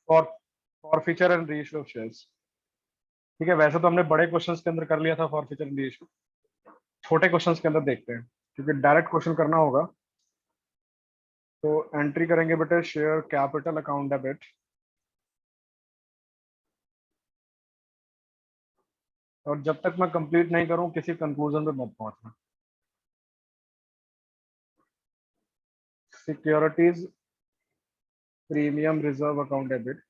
For forfeiture and reissue of shares. ठीक है, वैसे तो हमने बड़े क्वेश्चंस के अंदर कर लिया था फॉरफीचर एंड रीइश्यू, छोटे क्वेश्चंस के अंदर देखते हैं क्योंकि डायरेक्ट क्वेश्चन करना होगा। तो एंट्री करेंगे बेटे शेयर कैपिटल अकाउंट डेबिट, और जब तक मैं कंप्लीट नहीं करूं किसी कंक्लूजन पे मत पहुंचना। Securities premium reserve account debit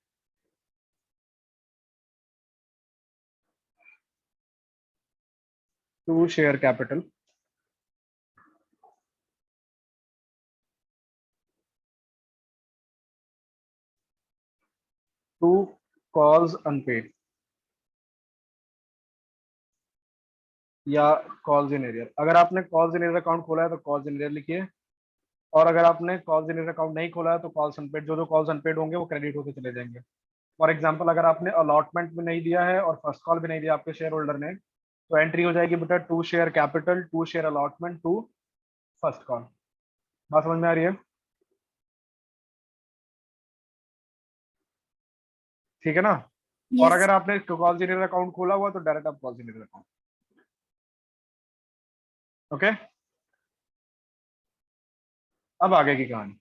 to share capital to calls unpaid या कॉल्स इन एरियर। अगर आपने कॉल्स इन एरियर अकाउंट खोला है तो कॉल्स इन एरियर लिखिए, और अगर आपने कॉल्स इन एरियर अकाउंट नहीं खोला है तो कॉल्स अनपेड, जो जो कॉल्स अनपेड होंगे वो क्रेडिट होते चले जाएंगे। फॉर एग्जाम्पल अगर आपने अलॉटमेंट भी नहीं दिया है और फर्स्ट कॉल भी नहीं दिया आपके शेयर होल्डर ने, तो एंट्री हो जाएगी बेटा to share capital to share allotment to first call. बात समझ में आ रही है? ठीक है ना? और यस। अगर आपने कॉल जीनियर अकाउंट खोला हुआ तो डायरेक्ट आप कॉल जीनियर अकाउंट। ओके, अब आगे की कहानी।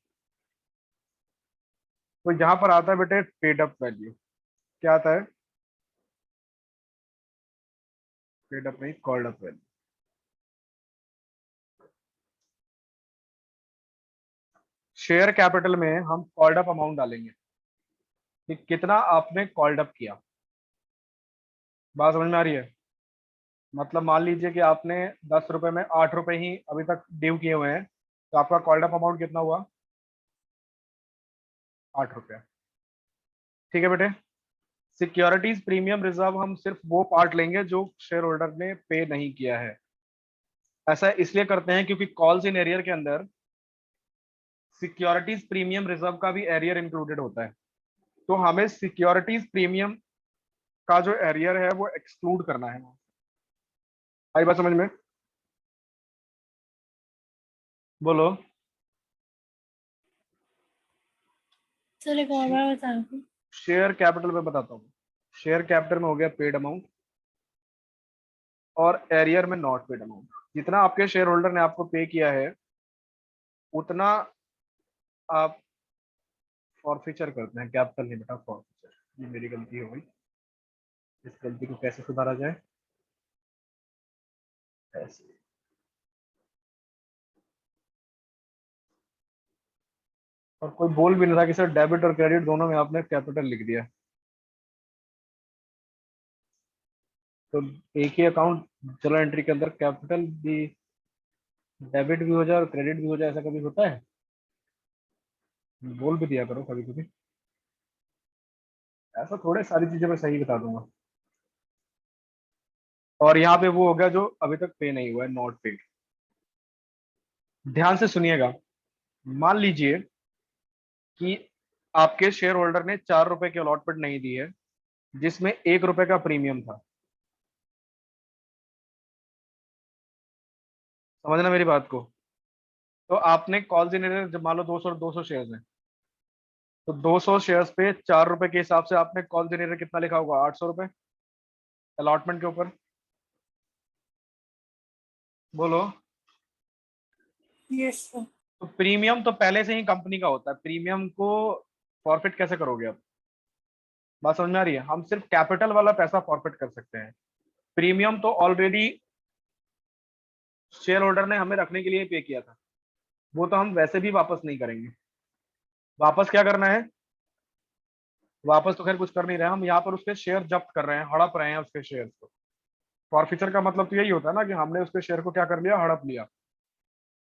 तो यहां पर आता है बेटे पेड अप वैल्यू। क्या आता है? पेड अप नहीं, called up value. Share capital में हम कॉल्ड अप अमाउंट डालेंगे कि कितना आपने कॉल्ड अप किया। बात समझ में आ रही है? मतलब मान लीजिए कि आपने 10 रुपए में 8 रुपए ही अभी तक ड्यू किए हुए हैं, तो आपका कॉल्ड अप अमाउंट कितना हुआ? 8 रुपया। ठीक है बेटे। सिक्योरिटीज प्रीमियम रिजर्व हम सिर्फ वो पार्ट लेंगे जो शेयर होल्डर ने पे नहीं किया है। ऐसा इसलिए करते हैं क्योंकि कॉल्स इन एरियर के अंदर सिक्योरिटीज प्रीमियम रिजर्व का भी एरियर इंक्लूडेड होता है। तो हमें सिक्योरिटीज प्रीमियम का जो एरियर है वो एक्सक्लूड करना है। आई बात समझ में? बोलो। सर एक और बार बता दो। शेयर कैपिटल में बताता हूँ। शेयर कैपिटल में हो गया पेड अमाउंट, और एरियर में नॉट पेड अमाउंट। जितना आपके शेयर होल्डर ने आपको पे किया है उतना आप फॉरफीचर करते हैं। कैपिटल नहीं बेटा, फॉरफीचर। ये मेरी गलती हो गई, इस गलती को कैसे सुधारा जाए? ऐसे। और कोई बोल भी नहीं रहा कि सर डेबिट और क्रेडिट दोनों में आपने कैपिटल लिख दिया। तो एक ही अकाउंट जर्नल एंट्री के अंदर कैपिटल भी, डेबिट भी हो जाए और क्रेडिट भी हो जाए, ऐसा कभी होता है? बोल भी दिया करो कभी कभी। ऐसा थोड़े सारी चीजें मैं सही बता दूंगा। और यहाँ पे वो हो गया जो अभी तक पे नहीं हुआ है, नॉट पेड। ध्यान से सुनिएगा। मान लीजिए कि आपके शेयर होल्डर ने 4 रुपए की अलॉटमेंट नहीं दी है जिसमें 1 रुपए का प्रीमियम था। समझना मेरी बात को। तो आपने कॉल जनरेटर, जब मान लो 200 शेयर्स हैं, तो 200 शेयर्स पे 4 रुपए के हिसाब से आपने कॉल जनरेटर कितना लिखा होगा? 800 रुपए अलॉटमेंट के ऊपर। बोलो। Yes sir. तो प्रीमियम तो पहले से ही कंपनी का होता है, प्रीमियम को फॉरफिट कैसे करोगे आप? बात समझ में आ रही है? हम सिर्फ कैपिटल वाला पैसा फॉरफिट कर सकते हैं, प्रीमियम तो ऑलरेडी शेयर होल्डर ने हमें रखने के लिए पे किया था, वो तो हम वैसे भी वापस नहीं करेंगे। वापस क्या करना है? वापस तो खैर कुछ कर नहीं रहे, हम यहाँ पर उसके शेयर जब्त कर रहे हैं, हड़प रहे हैं उसके शेयर को। फॉरफीचर का मतलब तो यही होता है ना कि हमने उसके शेयर को क्या कर लिया? हड़प लिया।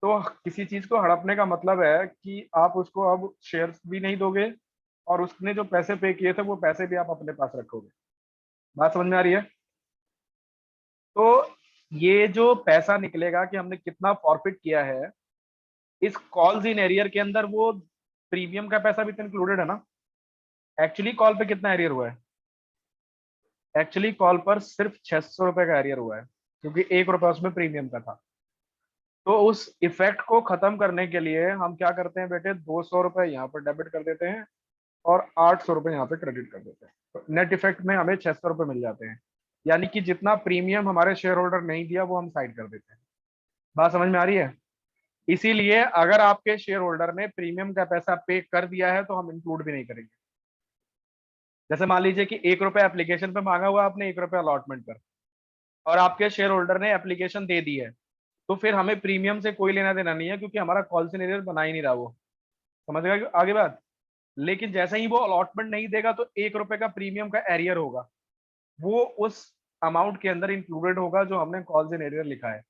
तो किसी चीज को हड़पने का मतलब है कि आप उसको अब शेयर भी नहीं दोगे, और उसने जो पैसे पे किए थे वो पैसे भी आप अपने पास रखोगे। बात समझ में आ रही है? तो ये जो पैसा निकलेगा कि हमने कितना फॉरफिट किया है, इस कॉल्स इन एरियर के अंदर वो प्रीमियम का पैसा भी तो इंक्लूडेड है ना। एक्चुअली कॉल पे कितना एरियर हुआ है? एक्चुअली कॉल पर सिर्फ 600 रुपए का एरियर हुआ है, क्योंकि 1 रुपया उसमें प्रीमियम का था। तो उस इफेक्ट को खत्म करने के लिए हम क्या करते हैं बेटे? 200 रुपए यहाँ पर डेबिट कर देते हैं और 800 रुपये यहाँ पे क्रेडिट कर देते हैं। तो नेट इफेक्ट में हमें 600 रुपये मिल जाते हैं, यानी कि जितना प्रीमियम हमारे शेयर होल्डर नहीं दिया वो हम साइड कर देते हैं। बात समझ में आ रही है? इसीलिए अगर आपके शेयर होल्डर ने प्रीमियम का पैसा पे कर दिया है तो हम इंक्लूड भी नहीं करेंगे। जैसे मान लीजिए कि 1 रुपया एप्लीकेशन पे मांगा हुआ आपने, 1 रुपया अलॉटमेंट पर, और आपके शेयर होल्डर ने एप्लीकेशन दे दी है, तो फिर हमें प्रीमियम से कोई लेना देना नहीं है, क्योंकि हमारा कॉल सिनेरियो बना ही नहीं रहा वो। समझ गए आगे बात? लेकिन जैसे ही वो अलॉटमेंट नहीं देगा तो 1 रुपए का प्रीमियम का एरियर होगा, वो उस अमाउंट के अंदर इंक्लूडेड होगा जो हमने कॉल्स इन एरियर लिखा है।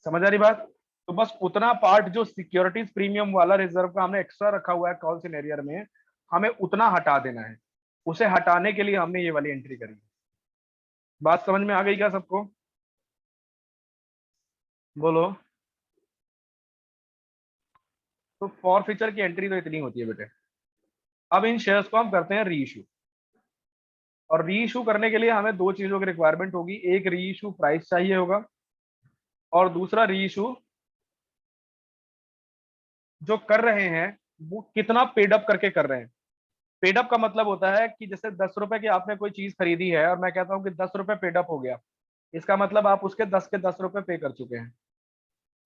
समझ आ रही बात? तो बस उतना पार्ट जो सिक्योरिटीज प्रीमियम वाला रिजर्व का हमने एक्स्ट्रा रखा हुआ है कॉल्स इन एरियर में, हमें उतना हटा देना है। उसे हटाने के लिए हमने ये वाली एंट्री करी है। बात समझ में आ गई क्या सबको? बोलो। तो फॉर फीचर की एंट्री तो इतनी होती है बेटे। अब इन शेयर्स को हम करते हैं री इशू, और री इशू करने के लिए हमें दो चीजों की रिक्वायरमेंट होगी। एक, री इशू प्राइस चाहिए होगा, और दूसरा, री इशू जो कर रहे हैं वो कितना पेड अप करके कर रहे हैं। पेड अप का मतलब होता है कि जैसे 10 रुपए की आपने कोई चीज खरीदी है और मैं कहता हूँ कि 10 रुपए पेड अप हो गया, इसका मतलब आप उसके 10 के 10 रुपए पे कर चुके हैं।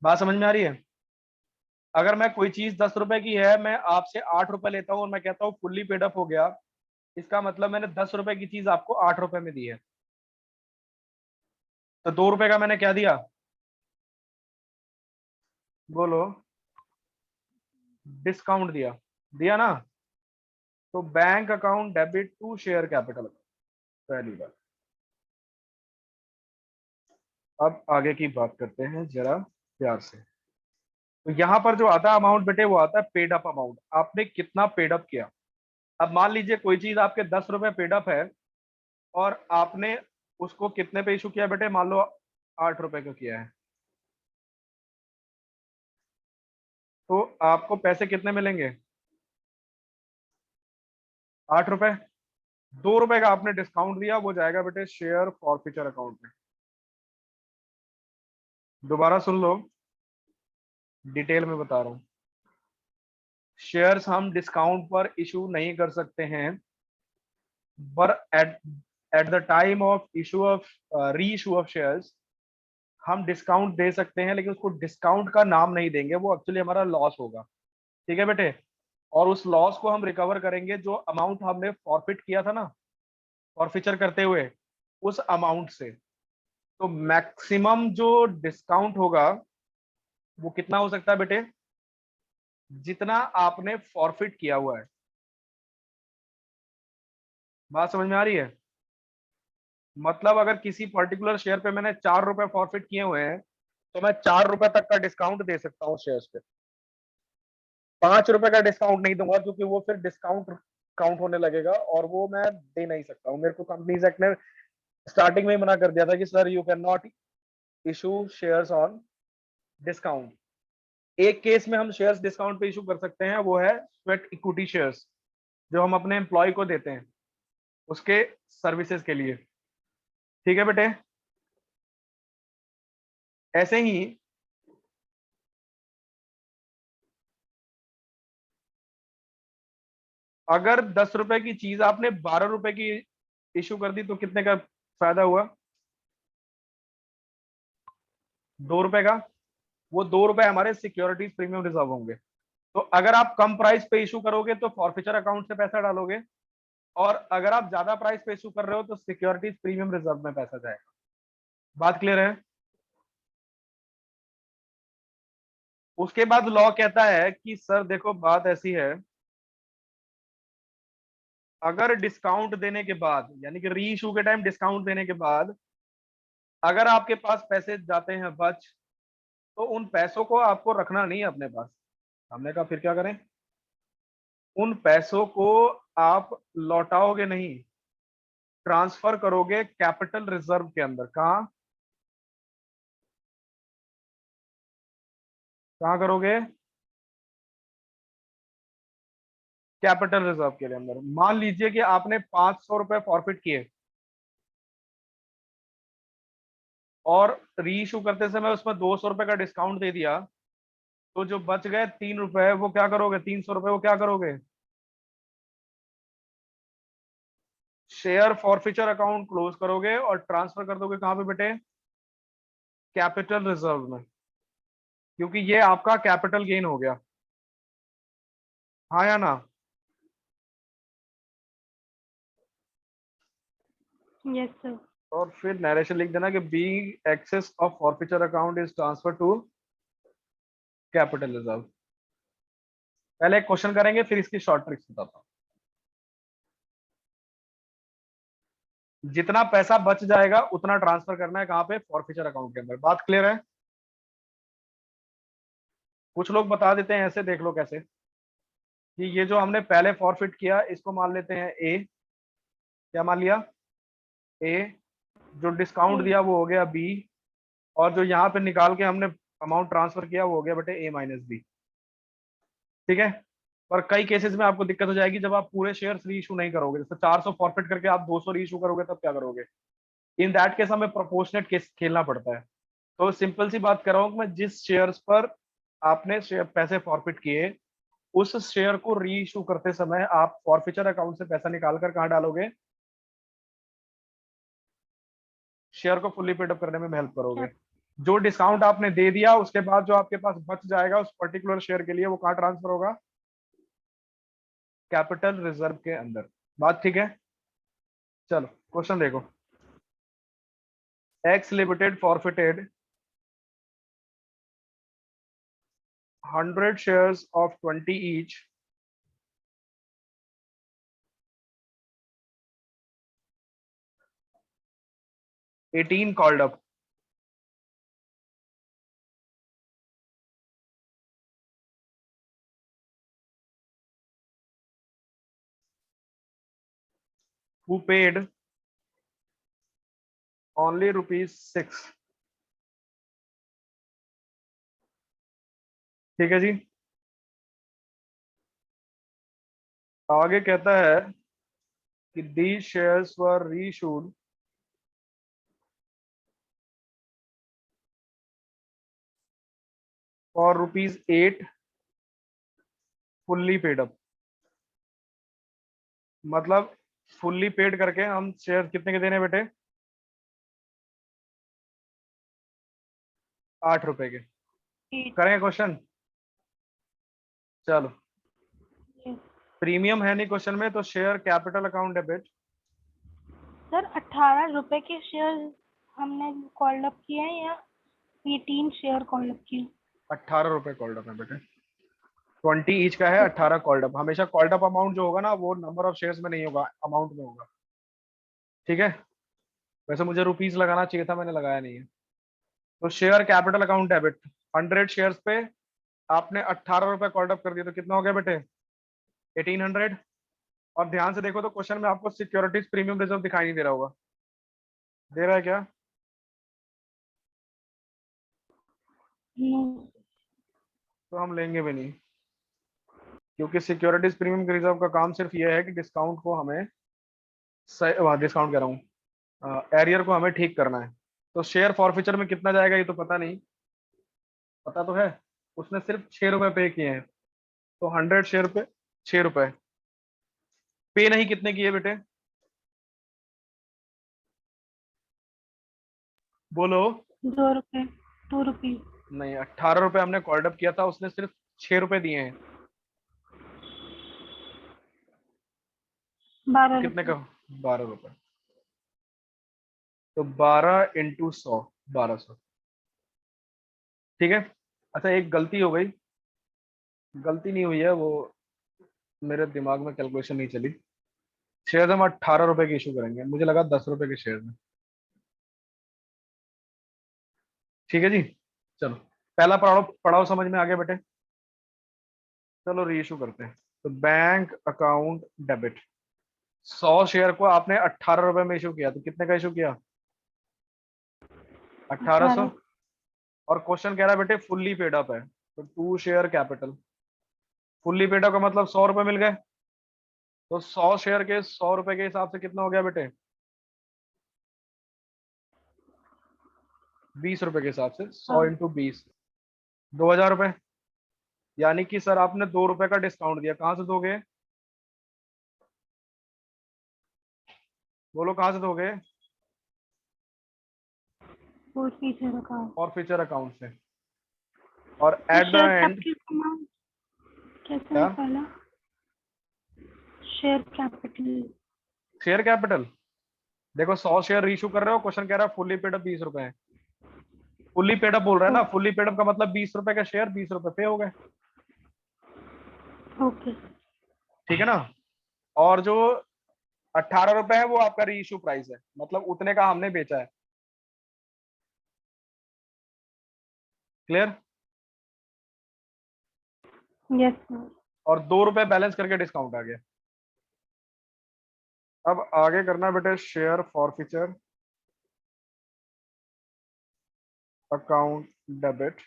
बात समझ में आ रही है? अगर मैं कोई चीज 10 रुपए की है, मैं आपसे 8 रुपए लेता हूँ और मैं कहता हूँ फुल्ली पेड अप हो गया, इसका मतलब मैंने 10 रुपए की चीज आपको 8 रुपए में दी है। तो 2 रुपए का मैंने क्या दिया? बोलो। डिस्काउंट दिया। दिया ना? तो bank account debit to share capital, पहली बात। अब आगे की बात करते हैं जरा प्यार से। तो यहाँ पर जो आता है अमाउंट बेटे, वो आता है पेड अप अमाउंट। आपने कितना पेड अप किया। अब मान लीजिए कोई चीज आपके 10 रुपए पेड अप है, और आपने उसको कितने पे इशू किया बेटे? मान लो 8 रुपए का किया है, तो आपको पैसे कितने मिलेंगे? 8 रुपए। 2 रुपए का आपने डिस्काउंट दिया, वो जाएगा बेटे शेयर फॉरफीचर अकाउंट में। दोबारा सुन लो, डिटेल में बता रहा हूँ। शेयर्स हम डिस्काउंट पर इशू नहीं कर सकते हैं, पर at at the time of issue of reissue of shares हम डिस्काउंट दे सकते हैं, लेकिन उसको डिस्काउंट का नाम नहीं देंगे, वो एक्चुअली हमारा लॉस होगा। ठीक है बेटे? और उस लॉस को हम रिकवर करेंगे जो अमाउंट हमने फॉरफिट किया था ना फॉरफीचर करते हुए, उस अमाउंट से। तो मैक्सिमम जो डिस्काउंट होगा वो कितना हो सकता है बेटे? जितना आपने फॉरफिट किया हुआ है। बात समझ में आ रही है? मतलब अगर किसी पर्टिकुलर शेयर पे मैंने 4 रुपए फॉरफिट किए हुए हैं, तो मैं 4 रुपए तक का डिस्काउंट दे सकता हूँ शेयर्स पे। 5 रुपए का डिस्काउंट नहीं दूंगा, क्योंकि वो फिर डिस्काउंट काउंट होने लगेगा, और वो मैं दे नहीं सकता हूँ। मेरे को कंपनीज एक्ट ने स्टार्टिंग में ही मना कर दिया था कि sir you can not issue shares on discount. एक केस में हम शेयर्स डिस्काउंट पे इशू कर सकते हैं, वो है स्वेट इक्विटी शेयर्स, जो हम अपने एम्प्लॉय को देते हैं उसके सर्विसेज के लिए। ठीक है बेटे? ऐसे ही अगर 10 रुपए की चीज आपने 12 रुपए की इशू कर दी, तो कितने का फायदा हुआ? 2 रुपए का। वो 2 रुपए हमारे सिक्योरिटीज प्रीमियम रिजर्व होंगे। तो अगर आप कम प्राइस पे इशू करोगे तो फॉरफीचर अकाउंट से पैसा डालोगे, और अगर आप ज्यादा प्राइस पे इशू कर रहे हो तो सिक्योरिटीज प्रीमियम रिजर्व में पैसा जाएगा। बात क्लियर है? उसके बाद लॉ कहता है कि सर देखो बात ऐसी है, अगर डिस्काउंट देने के बाद, यानी कि री इशू के टाइम डिस्काउंट देने के बाद, अगर आपके पास पैसे जाते हैं बच, तो उन पैसों को आपको रखना नहीं है अपने पास। हमने कहा फिर क्या करें? उन पैसों को आप लौटाओगे नहीं, ट्रांसफर करोगे कैपिटल रिजर्व के अंदर। कहाँ? कहाँ करोगे? कैपिटल रिजर्व के अंदर। मान लीजिए कि आपने 500 रुपए फॉरफिट किए, और री इशू करते समय उसमें 200 रुपए का डिस्काउंट दे दिया, तो जो बच गए 3 रुपए, वो क्या करोगे? 300 रुपए वो क्या करोगे? शेयर फॉरफीचर अकाउंट क्लोज करोगे और ट्रांसफर कर दोगे कहां पे बेटे, कैपिटल रिजर्व में, क्योंकि ये आपका कैपिटल गेन हो गया, हाँ या ना। Yes sir. और फिर नरेशन लिख देना कि being excess of forfeiture account is transfer to capital reserve. पहले एक क्वेश्चन करेंगे फिर इसकी शॉर्ट ट्रिक्स बताता हूँ। जितना पैसा बच जाएगा उतना ट्रांसफर करना है कहां पे, फॉरफीचर अकाउंट के अंदर। बात क्लियर है। कुछ लोग बता देते हैं ऐसे, देख लो कैसे, कि ये जो हमने पहले फॉरफिट किया इसको मान लेते हैं ए। क्या मान लिया, ए। जो डिस्काउंट दिया वो हो गया बी, और जो यहाँ पे निकाल के हमने अमाउंट ट्रांसफर किया वो हो गया बेटे ए माइनस बी। ठीक है। पर कई केसेस में आपको दिक्कत हो जाएगी जब आप पूरे शेयर्स री इशू नहीं करोगे, जैसे 400 फॉरफिट करके आप 200 री इशू करोगे तब क्या करोगे। इन दैट केस हमें प्रोपोर्शनेट केस खेलना पड़ता है। तो सिंपल सी बात कर रहा हूँ कि मैं जिस शेयर्स पर आपने शेयर पैसे फॉरफिट किए उस शेयर को री इशू करते समय आप फॉरफिचर अकाउंट से पैसा निकालकर कहाँ डालोगे, शेयर को फुल्ली पेड अप करने में हेल्प करोगे। जो डिस्काउंट आपने दे दिया उसके बाद जो आपके पास बच जाएगा उस पर्टिकुलर शेयर के लिए वो कहाँ ट्रांसफर होगा, कैपिटल रिजर्व के अंदर। बात ठीक है। चलो क्वेश्चन देखो। X limited forfeited 100 shares of 20 each (18 called up) who paid only ₹6। ठीक है जी। आगे कहता है कि these shares were reissued for ₹8 fully paid up। मतलब फुल्ली पेड करके हम शेयर कितने के देने बेटे, ₹8 के। करेंगे क्वेश्चन। चलो प्रीमियम है नहीं क्वेश्चन में, तो share capital account debit. Sir 18 रुपए के शेयर हमने कॉल अप किए हैं या 18 शेयर कॉल अप किए? ₹18 कॉल्ड अप है बेटे। 20 ईच का है, 18 कॉल्ड अप। हमेशा कॉल्ड अप अमाउंट जो होगा ना वो नंबर ऑफ शेयर्स में नहीं होगा, अमाउंट में होगा। ठीक है। वैसे मुझे रुपीस लगाना चाहिए था, मैंने लगाया नहीं है। तो share capital account debit 100 shares पे आपने ₹18 कॉल्ड अप कर दिया, तो कितना हो गया बेटे, 1800। और ध्यान से देखो तो क्वेश्चन में आपको सिक्योरिटीज प्रीमियम रिजर्व दिखाई नहीं दे रहा होगा, दे रहा है क्या? नो। तो हम लेंगे भी नहीं, क्योंकि सिक्योरिटीज प्रीमियम रिजर्व का काम सिर्फ ये है कि डिस्काउंट को हमें डिस्काउंट कह रहा हूँ, एरियर को हमें ठीक करना है। तो शेयर फॉरफीचर में कितना जाएगा ये तो पता नहीं, पता तो है उसने सिर्फ ₹6 पे किए हैं, तो 100 शेयर पे ₹6 पे नहीं कितने किए बेटे, बोलो। 2 रुपए, 2 रुपीज। नहीं, ₹18 हमने कॉल्ड अप किया था, उसने सिर्फ ₹6 दिए हैं। 12 रुपए। कितने का, ₹12। तो 12 इंटू 100, 1200। ठीक है। अच्छा एक गलती हो गई, गलती नहीं हुई है वो, मेरे दिमाग में कैलकुलेशन नहीं चली। शेयर हम ₹18 के इशू करेंगे, मुझे लगा ₹10 के शेयर में। ठीक है जी। चलो पहला पढ़ाओ पढ़ाओ, समझ में आ गया बेटे। चलो री इशू करते हैं। तो बैंक अकाउंट डेबिट, 100 शेयर को आपने ₹18 में इशू किया, तो कितने का इशू किया, 1800। 18। और क्वेश्चन कह रहा है बेटे फुल्ली पेड अप है, तो 2 share capital. Fully paid up का मतलब ₹100 मिल गए, तो 100 शेयर के ₹100 के हिसाब से कितना हो गया बेटे, ₹20 के हिसाब से 100 हाँ। इंटू 20, ₹2000। यानी कि सर आपने ₹2 का डिस्काउंट दिया, कहां से दोगे, बोलो कहाँ से दोगे? Four feature account. और फीचर अकाउंट से। और तो at the share and capital amount कैसे क्या? निकाला? Share capital. शेयर कैपिटल, देखो 100 शेयर इशू कर रहे हो, क्वेश्चन कह रहा है फुल्ली पेड अप 20 रुपए है। फुल्ली पेड अप बोल रहा है ना, फुल्ली पेड अप का मतलब 20 रुपए का शेयर, 20 रुपए पे हो गए। ओके। ठीक है ना? और जो 18 रुपए है वो आपका री इशू प्राइस है, मतलब उतने का हमने बेचा है। क्लियर? Yes sir. और 2 रुपए बैलेंस करके डिस्काउंट आ गया। अब आगे करना है बेटे share forfeiture account debit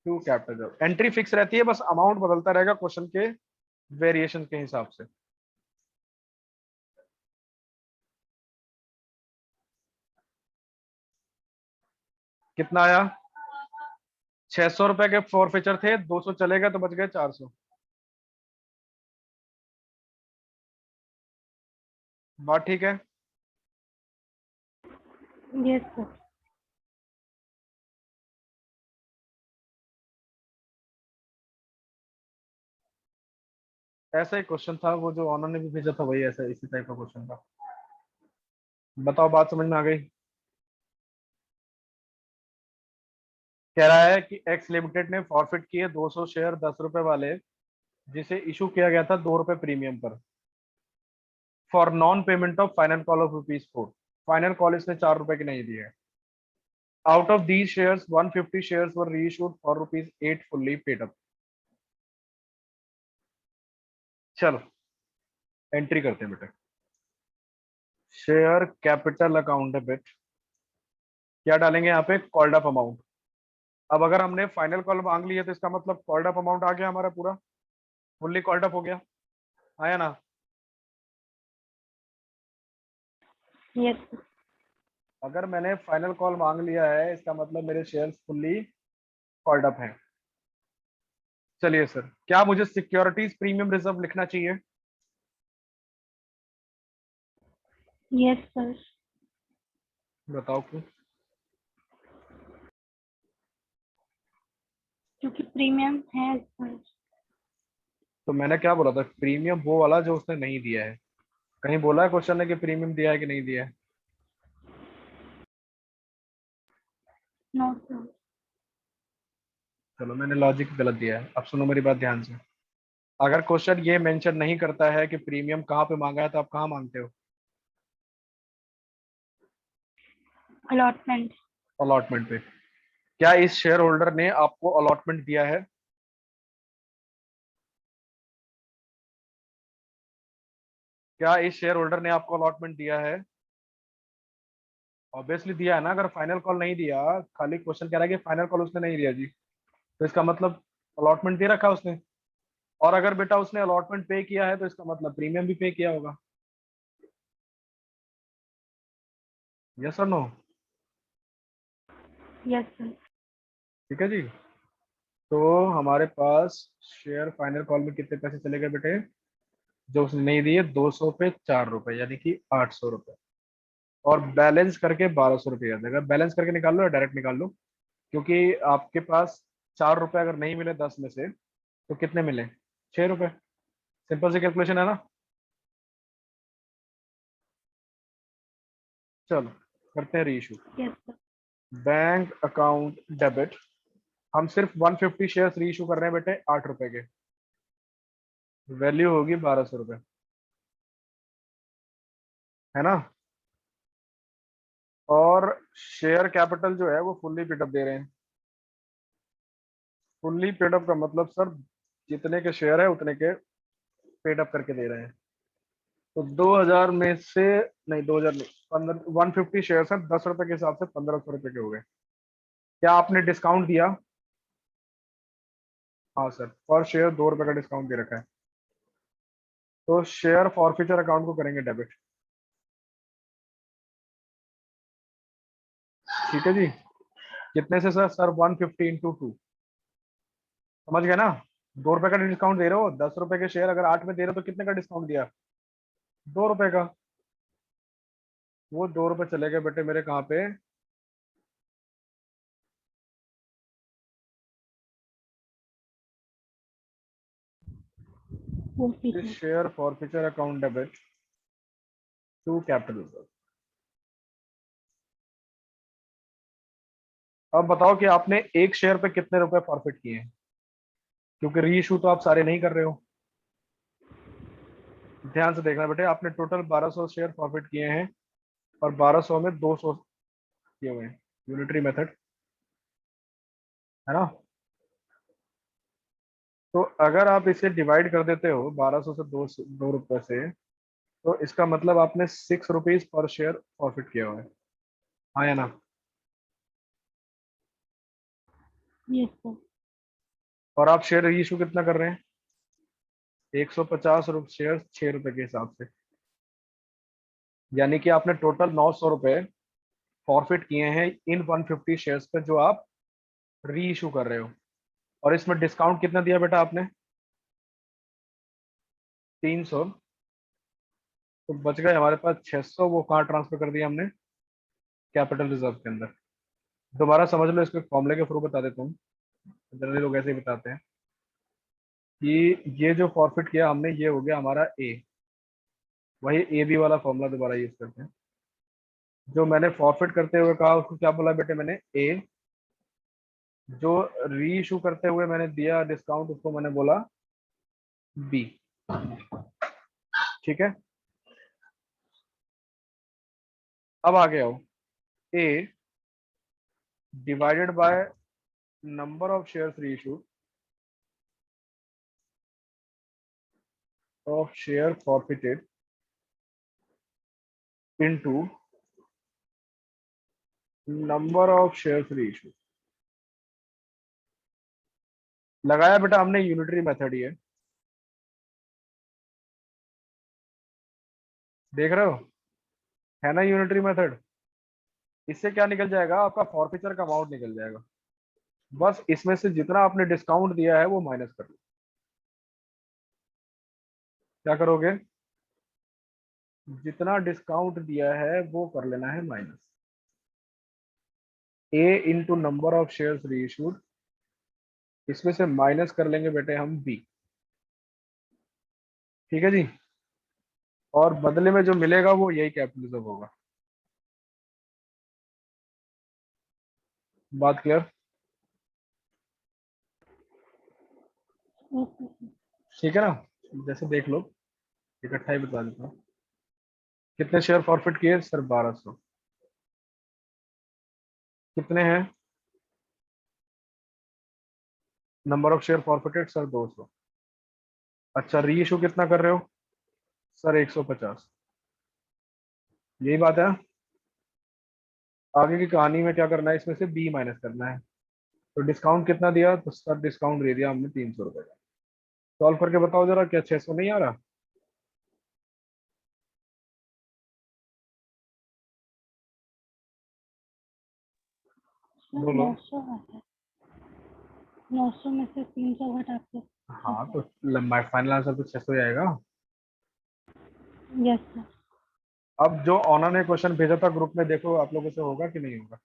to capital. Entry fix रहती है, बस अमाउंट बदलता रहेगा क्वेश्चन के वेरिएशन के हिसाब से। कितना आया? 600 रुपए के फॉरफीचर थे, 200 चले गए तो बच गए 400। बात ठीक है? Yes sir. ऐसा ही क्वेश्चन था वो जो ऑनर ने भी भेजा था, वही ऐसा इसी टाइप का क्वेश्चन था। बताओ बात समझ में आ गई? कह रहा है कि एक्स लिमिटेड ने फॉरफिट किए 200 शेयर 10 रुपए वाले, जिसे इशू किया गया था 2 रुपए प्रीमियम पर, for non payment of final call of ₹4। Final call इसने 4 रुपए के नहीं दिए। Out of these shares 150 shares were reissued for ₹8 fully paid up. चलो एंट्री करते हैं बेटा। शेयर कैपिटल अकाउंट डेबिट, क्या डालेंगे यहाँ पे? Called up amount. अब अगर हमने फाइनल कॉल मांग ली है तो इसका मतलब कॉल्ड अप अमाउंट आ गया हमारा, पूरा फुल्ली कॉल्ड अप हो गया। आया ना? Yes sir. अगर मैंने फाइनल कॉल मांग लिया है इसका मतलब मेरे शेयर्स फुल्ली कॉल्ड अप हैं। चलिए सर, क्या मुझे सिक्योरिटीज प्रीमियम रिजर्व लिखना चाहिए? Yes sir. बताओ क्यों? क्योंकि प्रीमियम है सर। तो मैंने क्या बोला था? प्रीमियम वो वाला जो उसने नहीं दिया है। कहीं बोला है क्वेश्चन ने कि प्रीमियम दिया है कि नहीं दिया है? No sir. चलो मैंने लॉजिक गलत दिया है। अब सुनो मेरी बात ध्यान से। अगर क्वेश्चन ये मेंशन नहीं करता है कि प्रीमियम कहाँ पे मांगा है तो आप कहाँ मांगते हो? अलॉटमेंट। अलॉटमेंट पे। क्या इस शेयर होल्डर ने आपको अलॉटमेंट दिया है? क्या इस शेयर होल्डर ने आपको अलॉटमेंट दिया है? ऑब्वियसली दिया है ना। अगर फाइनल कॉल नहीं दिया, खाली क्वेश्चन कह रहा है कि फाइनल कॉल उसने नहीं दिया जी, तो इसका मतलब अलॉटमेंट दे रखा है उसने। और अगर बेटा उसने अलॉटमेंट पे किया है तो इसका मतलब प्रीमियम भी पे किया होगा। यस और नो? Yes sir. ठीक है जी। तो हमारे पास शेयर फाइनल कॉल में कितने पैसे चले गए बेटे? जो उसने नहीं दिए 200 पे 4 रुपए, यानी कि 800 रुपए। और बैलेंस करके 1200 रुपये आ जाएगा। बैलेंस करके निकाल लो या डायरेक्ट निकाल लो, क्योंकि आपके पास 4 रुपए अगर नहीं मिले 10 में से तो कितने मिले? 6 रुपए। सिंपल सी कैलकुलेशन है ना? चलो करते हैं reissue. Yes sir. Bank account debit. हम सिर्फ 150 शेयर्स रीइशू कर रहे हैं बेटे 8 रुपए के। वैल्यू होगी 1200 रुपये, है ना? और शेयर कैपिटल जो है वो फुल्ली पेडअप दे रहे हैं। फुल्ली पेडअप का मतलब सर जितने के शेयर है उतने के पेडअप करके दे रहे हैं। तो 2000 में से, नहीं 2000 नहीं, 150 शेयर है, 10 रुपए के हिसाब से 1500 रुपए के हो गए। क्या आपने डिस्काउंट दिया? हाँ सर, पर शेयर 2 रुपए का डिस्काउंट दे रखा है। तो शेयर फॉरफीचर अकाउंट को करेंगे डेबिट। ठीक है जी। कितने से सर? Sir 150 into 2। समझ गए ना? 2 रुपए का डिस्काउंट दे रहे हो, 10 रुपए के शेयर अगर 8 में दे रहे हो तो कितने का डिस्काउंट दिया? 2 रुपए का। वो 2 रुपए चले गए बेटे मेरे कहाँ पे, वो feature. Share forfeiture account debit to capital reserve. अब बताओ कि आपने एक शेयर पे कितने रुपए फॉरफिट किए हैं, क्योंकि री इशू तो आप सारे नहीं कर रहे हो। ध्यान से देखना बेटे, आपने टोटल 1200 शेयर फॉरफिट किए हैं और 1200 में 200 किए हुए हैं, यूनिटरी मेथड है ना। तो अगर आप इसे डिवाइड कर देते हो 1200 से 2 रुपए से, तो इसका मतलब आपने 6 रुपीज पर शेयर प्रॉफिट किया हुआ है, हाँ या ना। Yes sir. और आप शेयर इशू कितना कर रहे हैं, 150 शेयर 6 रुपए के हिसाब से, यानी कि आपने टोटल 900 रुपए फॉरफिट किए हैं इन 150 शेयर्स पे जो आप री इशू कर रहे हो। और इसमें डिस्काउंट कितना दिया बेटा आपने, 300। तो बच गए हमारे पास 600, वो कहाँ ट्रांसफर कर दिया हमने, कैपिटल रिजर्व के अंदर। दोबारा समझ लो, इसको फॉर्मूले के थ्रू बता देता हूँ, जनरली लोग ऐसे ही बताते हैं कि ये जो फॉरफिट किया हमने ये हो गया हमारा ए, वही ए बी वाला फॉर्मूला दोबारा यूज करते हैं। जो मैंने फॉरफिट करते हुए कहा उसको क्या बोला बेटे मैंने, ए। जो री इशू करते हुए मैंने दिया डिस्काउंट उसको मैंने बोला बी। ठीक है, अब आगे आओ, A divided by number of shares reissue of share forfeited into number of shares reissue. लगाया बेटा हमने यूनिटरी मेथड ही है, देख रहे हो, है ना यूनिटरी मेथड। इससे क्या निकल जाएगा, आपका फॉरफिचर का अमाउंट निकल जाएगा। बस इसमें से जितना आपने डिस्काउंट दिया है वो माइनस कर लो। क्या करोगे, जितना डिस्काउंट दिया है वो कर लेना है minus, A into number of shares री इशूड, इसमें से माइनस कर लेंगे बेटे हम बी। ठीक है जी, और बदले में जो मिलेगा वो यही कैपिटलिज्म होगा। बात क्लियर, ओके सर। ठीक है ना। जैसे देख लो, इकट्ठा ही बता देता हूँ, कितने शेयर फॉरफिट किए सर, 1200। कितने हैं number of share forfeited sir, 200। अच्छा री इशू कितना कर रहे हो सर, 150। यही बात है। आगे की कहानी में क्या करना है, इसमें से बी माइनस करना है। तो डिस्काउंट कितना दिया, तो सर डिस्काउंट दे दिया हमने 300 रुपए का। सॉल्व करके बताओ जरा, क्या 600 नहीं आ रहा। सर बोलो। 900 है, 900 में से 300 घटा के हाँ 600। तो लंबा फाइनल आंसर तो 600 ही आएगा। Yes sir. अब जो ऑनर ने क्वेश्चन भेजा था ग्रुप में, देखो आप लोगों से होगा कि नहीं होगा।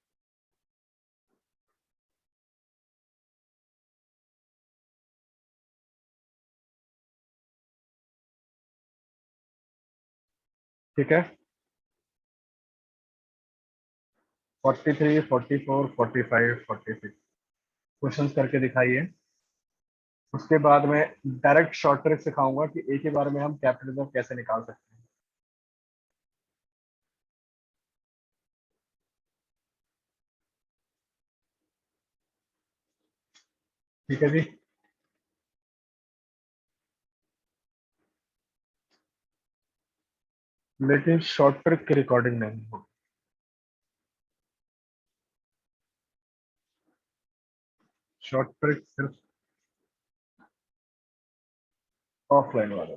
ठीक है, 43, 44, 45, 46 क्वेश्चन करके दिखाइए। उसके बाद में डायरेक्ट शॉर्ट ट्रिक सिखाऊंगा कि एक ही बार में हम कैपिटलिज्म कैसे निकाल सकते हैं। ठीक है जी, लेकिन शॉर्ट ट्रिक की रिकॉर्डिंग नहीं होगी, शॉर्ट ट्रिक सिर्फ ऑफलाइन वाला।